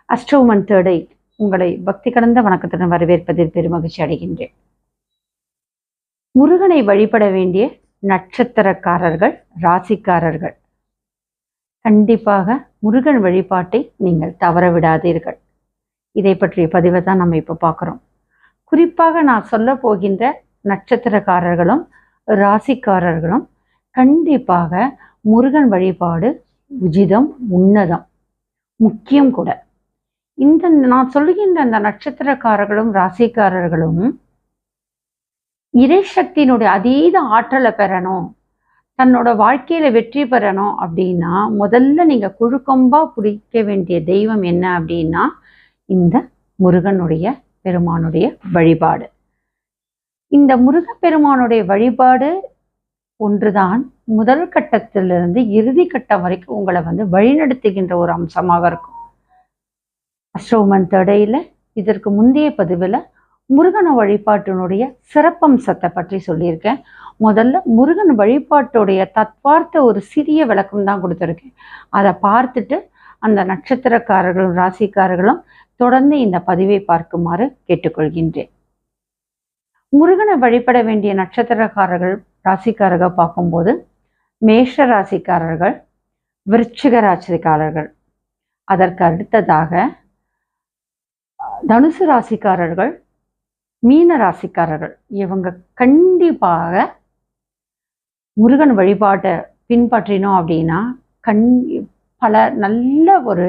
அஷ்டோமன் தேர்டை உங்களை பக்தி கடந்த வணக்கத்துடன் வரவேற்பதில் பெருமகிழ்ச்சி அடைகின்றேன். முருகனை வழிபட வேண்டிய நட்சத்திரக்காரர்கள், ராசிக்காரர்கள், கண்டிப்பாக முருகன் வழிபாட்டை நீங்கள் தவற விடாதீர்கள். இதை பற்றிய பதிவை தான் நம்ம இப்போ பார்க்குறோம். குறிப்பாக நான் சொல்ல போகின்ற நட்சத்திரக்காரர்களும் ராசிக்காரர்களும் கண்டிப்பாக முருகன் வழிபாடு உச்சிதம், உன்னதம், முக்கியம் கூட. இந்த நான் சொல்லுகின்ற அந்த நட்சத்திரக்காரர்களும் ராசிக்காரர்களும் இறை சக்தியினுடைய அதீத ஆற்றலை பெறணும், தன்னோட வாழ்க்கையில வெற்றி பெறணும் அப்படின்னா முதல்ல நீங்க குழுக்கொம்பா பிடிக்க வேண்டிய தெய்வம் என்ன அப்படின்னா இந்த முருகனுடைய பெருமானுடைய வழிபாடு. இந்த முருகப்பெருமானுடைய வழிபாடு ஒன்றுதான் முதல் கட்டத்திலிருந்து இறுதி கட்டம் வரைக்கும் உங்களை வழிநடத்துகின்ற ஒரு அம்சமாக இருக்கும். அஷ்டோமன் தடையில இதற்கு முந்தைய பதிவில் முருகன வழிபாட்டினுடைய சிறப்பம்சத்தை பற்றி சொல்லியிருக்கேன். முதல்ல முருகன் வழிபாட்டுடைய தத்வார்த்த ஒரு சிறிய விளக்கம் தான் கொடுத்துருக்கேன். அதை பார்த்துட்டு அந்த நட்சத்திரக்காரர்களும் ராசிக்காரர்களும் தொடர்ந்து இந்த பதிவை பார்க்குமாறு கேட்டுக்கொள்கின்றேன். முருகனை வழிபட வேண்டிய நட்சத்திரக்காரர்கள் ராசிக்காரர்கள் பார்க்கும்போது மேஷ ராசிக்காரர்கள், விருச்சிக ராசிக்காரர்கள், அதற்கு அடுத்ததாக தனுசு ராசிக்காரர்கள், மீன ராசிக்காரர்கள், இவங்க கண்டிப்பாக முருகன் வழிபாட்டை பின்பற்றினோம் அப்படின்னா பல நல்ல ஒரு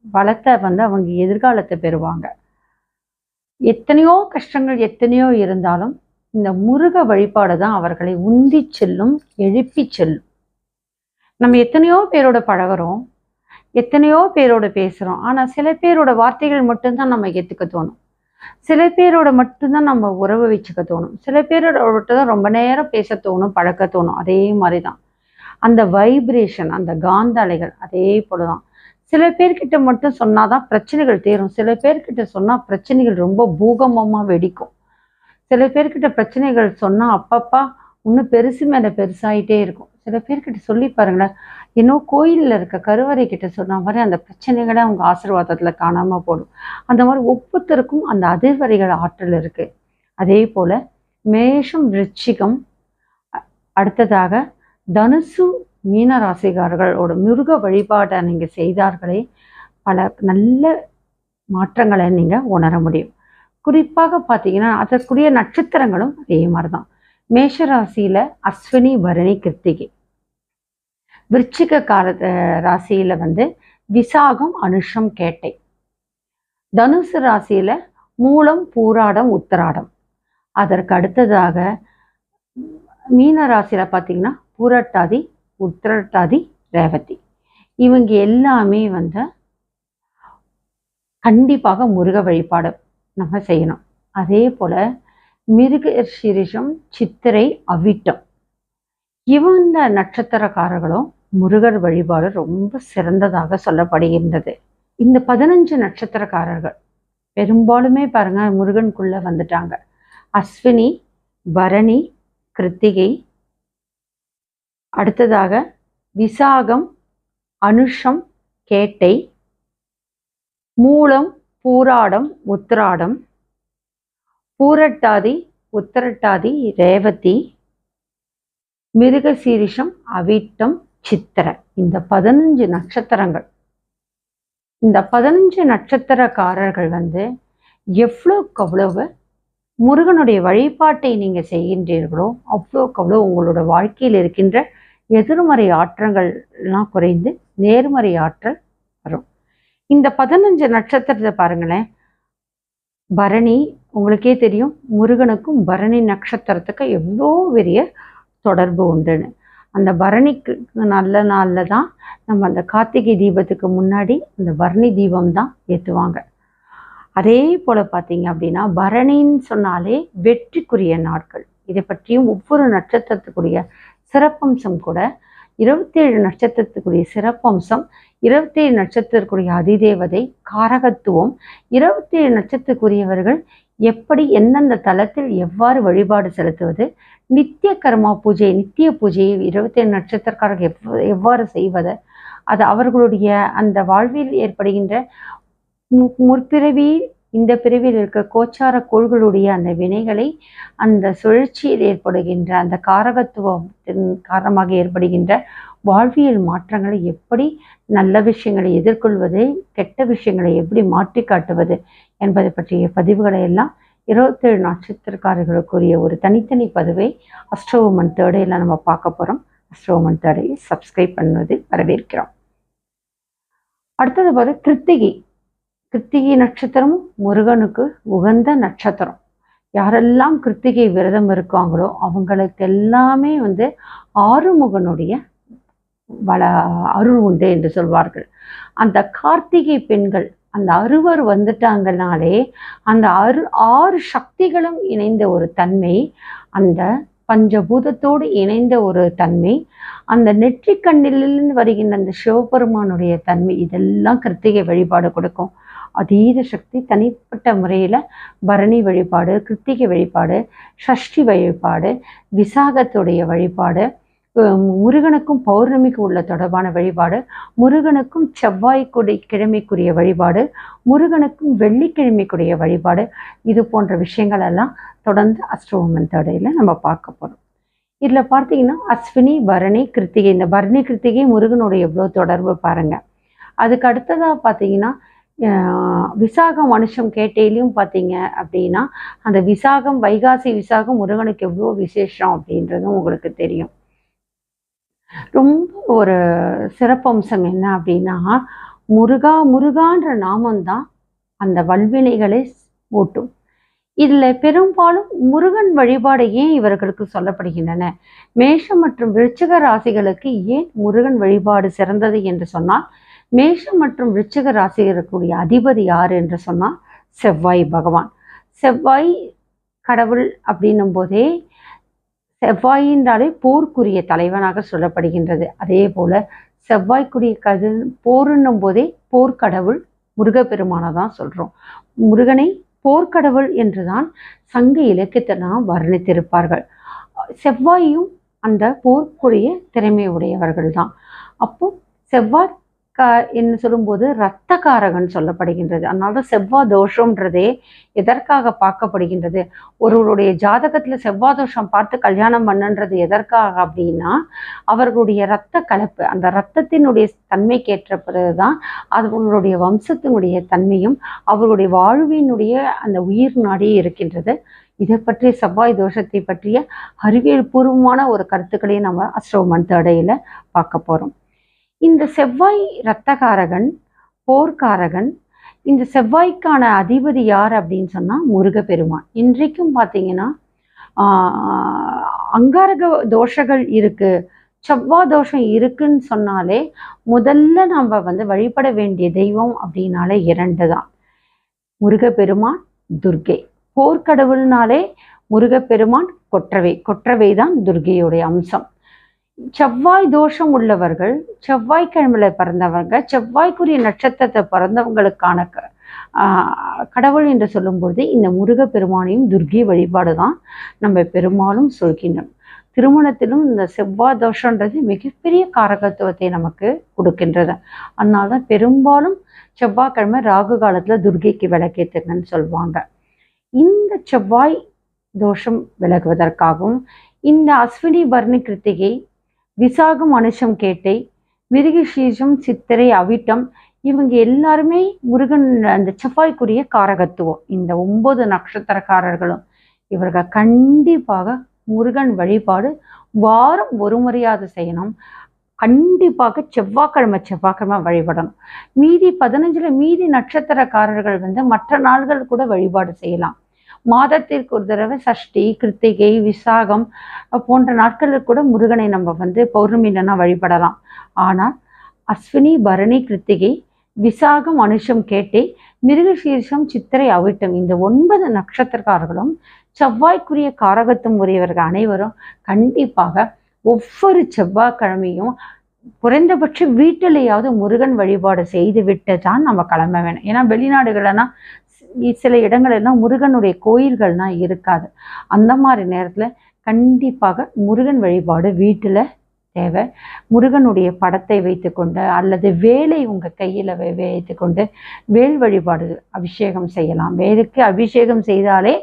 பலத்தை அவங்க எதிர்காலத்தை பெறுவாங்க. எத்தனையோ கஷ்டங்கள் எத்தனையோ இருந்தாலும் இந்த முருக வழிபாடு தான் அவர்களை உந்தி செல்லும், எழுப்பி செல்லும். நம்ம எத்தனையோ பேரோட பழகிறோம், எத்தனையோ பேரோட பேசுகிறோம். ஆனால் சில பேரோட வார்த்தைகள் மட்டும்தான் நம்ம ஏற்றுக்க தோணும், சில பேரோட மட்டும்தான் நம்ம உறவு வச்சுக்க தோணும், சில பேரோட மட்டும்தான் ரொம்ப நேரம் பேச தோணும், பழக்க தோணும். அதே மாதிரி தான் அந்த வைப்ரேஷன், அந்த காந்த அலைகள் அதே போல தான். சில பேர்கிட்ட மட்டும் சொன்னாதான் பிரச்சனைகள் தீரும், சில பேர்கிட்ட சொன்னால் பிரச்சனைகள் ரொம்ப பூகம்பமாக வெடிக்கும். சில பேர்கிட்ட பிரச்சனைகள் சொன்னால் அப்பப்பா இன்னும் பெருசு மேலே பெருசாகிட்டே இருக்கும். சில பேர்கிட்ட சொல்லி பாருங்களேன், இன்னும் கோயிலில் இருக்க கருவறை கிட்ட சொன்ன மாதிரி அந்த பிரச்சனைகளை அவங்க ஆசீர்வாதத்தில் காணாமல் போடும். அந்த மாதிரி ஒவ்வொருத்தருக்கும் அந்த அதிர்வரைகள் ஆற்றல் இருக்கு. அதே போல மேஷம், விருச்சிகம், அடுத்ததாக தனுசு, மீன ராசிகாரர்களோட முருக வழிபாட்டை நீங்கள் செய்தார்களே பல நல்ல மாற்றங்களை நீங்கள் உணர முடியும். குறிப்பாக பார்த்தீங்கன்னா அதற்குரிய நட்சத்திரங்களும் அதே மாதிரி தான். மேஷ ராசியில அஸ்வினி, பரணி, கிருத்திகை. விருச்சிக ராசியில விசாகம், அனுஷம், கேட்டை. தனுசு ராசியில மூலம், பூராடம், உத்திராடம். அதற்கு அடுத்ததாக மீன ராசியில பார்த்தீங்கன்னா பூரட்டாதி, உத்திரட்டாதி, ரேவதி. இவங்க எல்லாமே கண்டிப்பாக முருக வழிபாடு நம்ம செய்யணும். அதே போல மிருகசீரிஷம், சித்திரை, அவிட்டம், இவங்க நட்சத்திரக்காரர்களும் முருகர் வழிபாடு ரொம்ப சிறந்ததாக சொல்லப்படுகின்றது. இந்த 15 நட்சத்திரக்காரர்கள் பெரும்பாலுமே பாருங்க முருகனுக்குள்ள வந்துட்டாங்க. அஸ்வினி, பரணி, கிருத்திகை, அடுத்ததாக விசாகம், அனுஷம், கேட்டை, மூலம், பூராடம், உத்திராடம், பூரட்டாதி, உத்திரட்டாதி, ரேவதி, மிருகசீரிஷம், அவிட்டம், சித்திரை. இந்த 15 நட்சத்திரங்கள், இந்த 15 நட்சத்திரக்காரர்கள் எவ்வளோக்கு அவ்வளவு முருகனுடைய வழிபாட்டை நீங்க செய்கின்றீர்களோ அவ்வளோக்கு அவ்வளோ உங்களோட வாழ்க்கையில் இருக்கின்ற எதிர்மறை ஆற்றங்கள்லாம் குறைந்து நேர்மறை ஆற்றல் வரும். இந்த 15 நட்சத்திரத்தை பாருங்களேன். பரணி, உங்களுக்கே தெரியும் முருகனுக்கும் பரணி நட்சத்திரத்துக்கு எவ்வளோ பெரிய தொடர்பு உண்டுன்னு. அந்த பரணிக்கு நல்ல நாளில் தான் நம்ம அந்த கார்த்திகை தீபத்துக்கு முன்னாடி அந்த பரணி தீபம் தான் ஏற்றுவாங்க. அதே போல் பார்த்தீங்க அப்படின்னா பரணின்னு சொன்னாலே வெற்றிக்குரிய நாட்கள். இதை பற்றியும் ஒவ்வொரு நட்சத்திரத்துக்குரிய சிறப்பம்சம் கூட 27 நட்சத்திரத்துக்குரிய சிறப்பம்சம், 27 நட்சத்திரத்துக்குரிய அதிதேவதை, காரகத்துவம், 27 நட்சத்திரக்குரியவர்கள் எப்படி எந்தெந்த தளத்தில் எவ்வாறு வழிபாடு செலுத்துவது, நித்திய கர்மா பூஜை, நித்திய பூஜையை 27 நட்சத்திரக்காரர்கள் எவ்வாறு செய்வது, அது அவர்களுடைய அந்த வாழ்வில் ஏற்படுகின்ற முற்பிறவி இந்த பிறவியில் இருக்க கோச்சார கோள்களுடைய அந்த வினைகளை, அந்த சுழற்சியில் ஏற்படுகின்ற அந்த காரகத்துவத்தின் காரணமாக ஏற்படுகின்ற வாழ்வியல் மாற்றங்களை எப்படி நல்ல விஷயங்களை எதிர்கொள்வது, கெட்ட விஷயங்களை எப்படி மாற்றி காட்டுவது என்பதை பற்றிய பதிவுகளை எல்லாம் 27 நட்சத்திரக்காரர்களுக்குரிய ஒரு தனித்தனி பதிவை அஸ்ட்ரோவுமன் தேர்டையில் நம்ம பார்க்க போகிறோம். அஸ்ட்ரோவுமன் தேர்டையை சப்ஸ்கிரைப் பண்ணுவது வரவேற்கிறோம். அடுத்தது பார்த்து கிருத்திகை நட்சத்திரமும் முருகனுக்கு உகந்த நட்சத்திரம். யாரெல்லாம் கிருத்திகை விரதம் இருக்காங்களோ அவங்களுக்கு எல்லாமே ஆறுமுகனுடைய அருள் உண்டு என்று சொல்வார்கள். அந்த கார்த்திகை பெண்கள் அந்த அறுவர் வந்துட்டாங்கனாலே அந்த 6 சக்திகளும் இணைந்த ஒரு தன்மை, அந்த பஞ்சபூதத்தோடு இணைந்த ஒரு தன்மை, அந்த நெற்றிக்கண்ணிலிருந்து வருகின்ற அந்த சிவபெருமானுடைய தன்மை, இதெல்லாம் கிருத்திகை வழிபாடு கொடுக்கும். அதீத சக்தி தனிப்பட்ட முறையில் பரணி வழிபாடு, கிருத்திகை வழிபாடு, சஷ்டி வழிபாடு, விசாகத்துடைய வழிபாடு, முருகனுக்கும் பௌர்ணமிக்கு உள்ள தொடர்பான வழிபாடு, முருகனுக்கும் கிழமைக்குரிய வழிபாடு, முருகனுக்கும் வெள்ளிக்கிழமைக்குரிய வழிபாடு, இது போன்ற விஷயங்கள் எல்லாம் தொடர்ந்து அஸ்ட்ரோவுமன் தேர்டையில் நம்ம பார்க்க போகிறோம். இதில் பார்த்தீங்கன்னா அஸ்வினி, பரணி, கிருத்திகை, இந்த பரணி கிருத்திகை முருகனுடைய எவ்வளோ தொடர்பு பாருங்க. அதுக்கு அடுத்ததாக பார்த்தீங்கன்னா விசாகம் மனுஷம் கேட்டையிலையும் பார்த்தீங்க அப்படின்னா அந்த விசாகம், வைகாசி விசாகம் முருகனுக்கு எவ்வளோ விசேஷம் அப்படின்றதும் உங்களுக்கு தெரியும். ரொம்ப ஒரு சிறப்பம்சம் என்ன அப்படின்னா, முருகான்ற நாமம்தான் அந்த வல்வினைகளை ஓட்டும். இதில் பெரும்பாலும் முருகன் வழிபாடு ஏன் இவர்களுக்கு சொல்லப்படுகின்றன, மேஷம் மற்றும் விருச்சிக ராசிகளுக்கு ஏன் முருகன் வழிபாடு சிறந்தது என்று சொன்னால், மேஷம் மற்றும் விருச்சிக ராசிகளுக்குரிய அதிபதி யார் என்று சொன்னால் செவ்வாய் பகவான். செவ்வாய் கடவுள் அப்படின்னும் போதே செவ்வாயின்றாலே போருக்குரிய தலைவனாக சொல்லப்படுகின்றது. அதே போல செவ்வாய்க்குரிய போருன்னும் போதே போர்க்கடவுள் முருகப்பெருமானை தான் சொல்றோம். முருகனை போர்க்கடவுள் என்றுதான் சங்க இலக்கியத்தை நாம் வர்ணித்திருப்பார்கள். செவ்வாயும் அந்த போர்க்குரிய திறமை உடையவர்கள் தான். அப்போ செவ்வாய் என்று சொல்லும்போது இரத்தக்காரகன் சொல்லப்படுகின்றது. அதனால செவ்வாய் தோஷம்ன்றதே எதற்காக பார்க்கப்படுகின்றது, ஒருவருடைய ஜாதகத்துல செவ்வாய் தோஷம் பார்த்து கல்யாணம் பண்ணுன்றது எதற்காக அப்படின்னா, அவர்களுடைய இரத்த கலப்பு, அந்த இரத்தத்தினுடைய தன்மைக்கேற்ற பிறகுதான் அவர்களுடைய வம்சத்தினுடைய தன்மையும் அவர்களுடைய வாழ்வினுடைய அந்த உயிர் நாடியே இருக்கின்றது. இதை பற்றிய செவ்வாய் தோஷத்தை பற்றிய அறிவியல் பூர்வமான ஒரு கருத்துக்களையும் நம்ம அஸ்ட்ரோவுமன் தேர்டையில் பார்க்க போறோம். இந்த செவ்வாய் இரத்தகாரகன், போர்க்காரகன். இந்த செவ்வாய்க்கான அதிபதி யார் அப்படின்னு சொன்னால் முருகப்பெருமான். இன்றைக்கும் பார்த்தீங்கன்னா அங்காரக தோஷங்கள் இருக்கு, செவ்வாய் தோஷம் இருக்குன்னு சொன்னாலே முதல்ல நம்ம வழிபட வேண்டிய தெய்வம் அப்படின்னாலே 2 தான், முருகப்பெருமான், துர்க்கை. போர்க்கடவுள்னாலே முருகப்பெருமான், கொற்றவை தான் துர்க்கையுடைய அம்சம். செவ்வாய் தோஷம் உள்ளவர்கள், செவ்வாய்க்கிழமையில பிறந்தவங்க, செவ்வாய்க்குரிய நட்சத்திரத்தை பிறந்தவங்களுக்கான கடவுள் என்று சொல்லும்பொழுது இந்த முருகப்பெருமானையும் துர்க்கை வழிபாடு தான் நம்ம பெரும்பாலும் சொல்கின்றோம். திருமணத்திலும் இந்த செவ்வாய் தோஷன்றது மிகப்பெரிய காரகத்துவத்தை நமக்கு கொடுக்கின்றது. அதனால்தான் பெரும்பாலும் செவ்வாய்க்கிழமை ராகு காலத்துல துர்க்கைக்கு விளக்கேற்றுங்கன்னு சொல்லுவாங்க. இந்த செவ்வாய் தோஷம் விலகுவதற்காகவும் இந்த அஸ்வினி, பரணி, கிருத்திகை, விசாகம், அனுஷம் கேட்டை, மிருகசீரிஷம், சித்திரை, அவிட்டம், இவங்க எல்லாருமே முருகன் அந்த செவ்வாய்க்குரிய காரகத்துவம். இந்த 9 நட்சத்திரக்காரர்களும் இவர்கள் கண்டிப்பாக முருகன் வழிபாடு வாரம் ஒரு முறையாவது செய்யணும். கண்டிப்பாக செவ்வாய்க்கிழமை வழிபடணும். மீதி 15 மீதி நட்சத்திரக்காரர்கள் மற்ற நாள்கள் கூட வழிபாடு செய்யலாம். மாதத்திற்கு ஒரு தடவை சஷ்டி, கிருத்திகை, விசாகம் போன்ற நாட்களில் கூட முருகனை நம்ம பௌர்ணமியிலனா வழிபடலாம். ஆனால் அஸ்வினி, பரணி, கிருத்திகை, விசாகம், அனுஷம் கேட்டை, மிருகசீரிஷம், சித்திரை, அவிட்டம், இந்த 9 நட்சத்திரக்காரர்களும் செவ்வாய்க்குரிய காரகத்துவம் உரியவர்கள் அனைவரும் கண்டிப்பாக ஒவ்வொரு செவ்வாய்க்கிழமையும் குறைந்தபட்ச வீட்டிலேயாவது முருகன் வழிபாடு செய்து விட்டு தான் நம்ம கிளம்ப வேணும். ஏன்னா வெளிநாடுகள்னா சில இடங்கள்லாம் முருகனுடைய கோயில்கள்லாம் இருக்காது. அந்த மாதிரி நேரத்தில் கண்டிப்பாக முருகன் வழிபாடு வீட்டில் தேவை. முருகனுடைய படத்தை வைத்துக்கொண்டு அல்லது வேலை உங்கள் கையில் வைத்துக்கொண்டு வேல் வழிபாடு அபிஷேகம் செய்யலாம். வேலுக்கு அபிஷேகம் செய்தாலே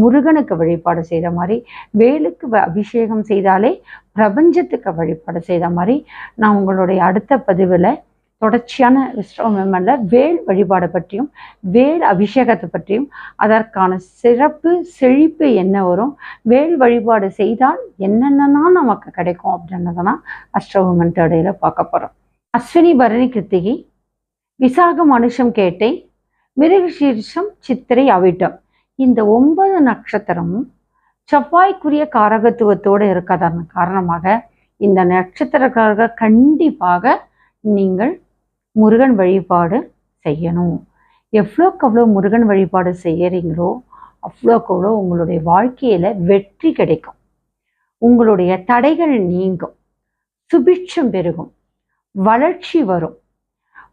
முருகனுக்கு வழிபாடு செய்த மாதிரி, வேலுக்கு அபிஷேகம் செய்தாலே பிரபஞ்சத்துக்கு வழிபாடு செய்த மாதிரி. நான் உங்களுடைய அடுத்த பதிவில் தொடர்ச்சியான விஸ்வமல்ல வேல் வழிபாடு பற்றியும் வேல் அபிஷேகத்தை பற்றியும் அதற்கான சிறப்பு செழிப்பு என்ன வரும், வேல் வழிபாடு செய்தால் என்னென்னா நமக்கு கிடைக்கும் அப்படின்றதான் அஸ்ட்ரோவுமன் தேடையில் பார்க்க போகிறோம். அஸ்வினி பரணி கிருத்திகை விசாகம் அனுஷம் கேட்டை மிருகசீர்ஷம் சித்திரை அவிட்டம் இந்த 9 நட்சத்திரமும் செவ்வாய்க்குரிய காரகத்துவத்தோடு இருக்கதன் காரணமாக இந்த நட்சத்திரக்காரர்கள் கண்டிப்பாக நீங்கள் முருகன் வழிபாடு செய்யணும். எவ்வளோக்கு அவ்வளோ முருகன் வழிபாடு செய்யறீங்களோ அவ்வளோக்கு அவ்வளோ உங்களுடைய வாழ்க்கையில் வெற்றி கிடைக்கும். உங்களுடைய தடைகள் நீங்கும், சுபிட்சம் பெருகும், வளர்ச்சி வரும்,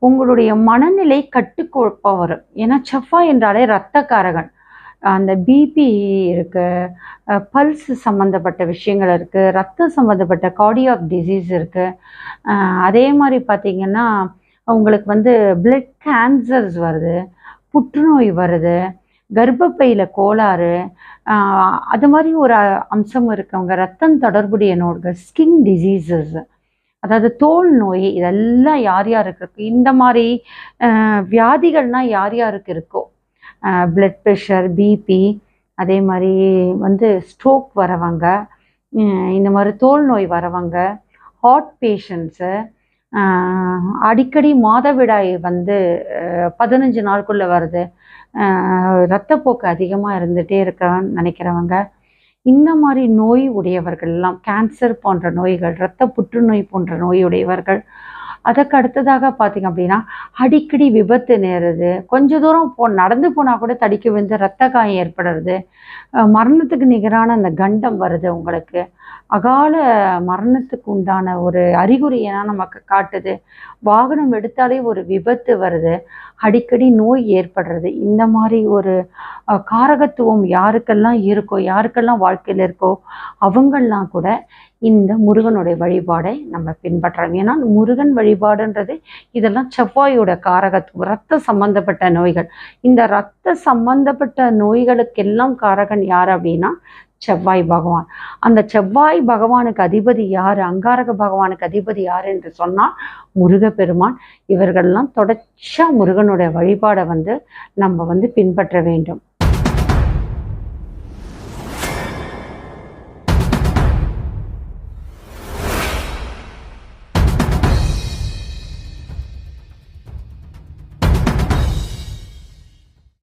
உங்களுடைய மனநிலை கட்டுக்கோப்பாக வரும். ஏன்னா செவ்வாய் என்றாலே இரத்தக்காரகன். அந்த பிபி இருக்கு, பல்ஸ் சம்மந்தப்பட்ட விஷயங்கள் இருக்குது, ரத்தம் சம்மந்தப்பட்ட கார்டியாக் டிசீஸ் இருக்குது. அதே மாதிரி பார்த்திங்கன்னா உங்களுக்கு பிளட் கேன்சர்ஸ் வருது, புற்றுநோய் வருது, கர்ப்பப்பையில் கோளாறு, அது மாதிரி ஒரு அம்சம் இருக்கவங்க, ரத்தம் தொடர்புடைய நோய்கள், ஸ்கின் டிசீசஸ், அதாவது தோல் நோய், இதெல்லாம் யார் யாருக்கு இருக்கு, இந்த மாதிரி வியாதிகள்னால் யார் யாருக்கு இருக்கோ, பிளட் ப்ரெஷர், பிபி, அதே மாதிரி ஸ்ட்ரோக் வரவங்க, இந்த மாதிரி தோல் நோய் வரவங்க, ஹார்ட் பேஷண்ட்ஸு, அடிக்கடி மாதவிடாய் 15 நாளுக்குள்ளே வருது, இரத்தப்போக்கு அதிகமாக இருந்துகிட்டே இருக்கன்னு நினைக்கிறவங்க, இந்த மாதிரி நோய் உடையவர்கள்லாம், கேன்சர் போன்ற நோய்கள், இரத்த புற்றுநோய் போன்ற நோய் உடையவர்கள். அதுக்கு அடுத்ததாக பார்த்திங்க அப்படின்னா அடிக்கடி விபத்து நேருது, கொஞ்ச தூரம் நடந்து போனால் கூட தடிக்க விழுந்து ரத்த காயம் ஏற்படுறது, மரணத்துக்கு நிகரான அந்த கண்டம் வருது, உங்களுக்கு அகால மரணத்துக்கு உண்டான ஒரு அறிகுறியெல்லாம் நமக்கு காட்டுது, வாகனம் எடுத்தாலே ஒரு விபத்து வருது, அடிக்கடி நோய் ஏற்படுறது. இந்த மாதிரி ஒரு காரகத்துவம் யாருக்கெல்லாம் இருக்கோ, யாருக்கெல்லாம் வாழ்க்கையில் இருக்கோ அவங்கெல்லாம் கூட இந்த முருகனுடைய வழிபாடை நம்ம பின்பற்றோம். ஏன்னா முருகன் வழிபாடுன்றது இதெல்லாம் செவ்வாயோட காரகத்துவம், இரத்த சம்பந்தப்பட்ட நோய்கள். இந்த இரத்த சம்பந்தப்பட்ட நோய்களுக்கெல்லாம் காரகன் யார் அப்படின்னா செவ்வாய் பகவான். அந்த செவ்வாய் பகவானுக்கு அதிபதி யார், அங்காரக பகவானுக்கு அதிபதி யார் என்று சொன்னால் முருகப்பெருமான். இவர்கள்லாம் தொடர்ச்சியாக முருகனுடைய வழிபாடை நம்ம பின்பற்ற வேண்டும்.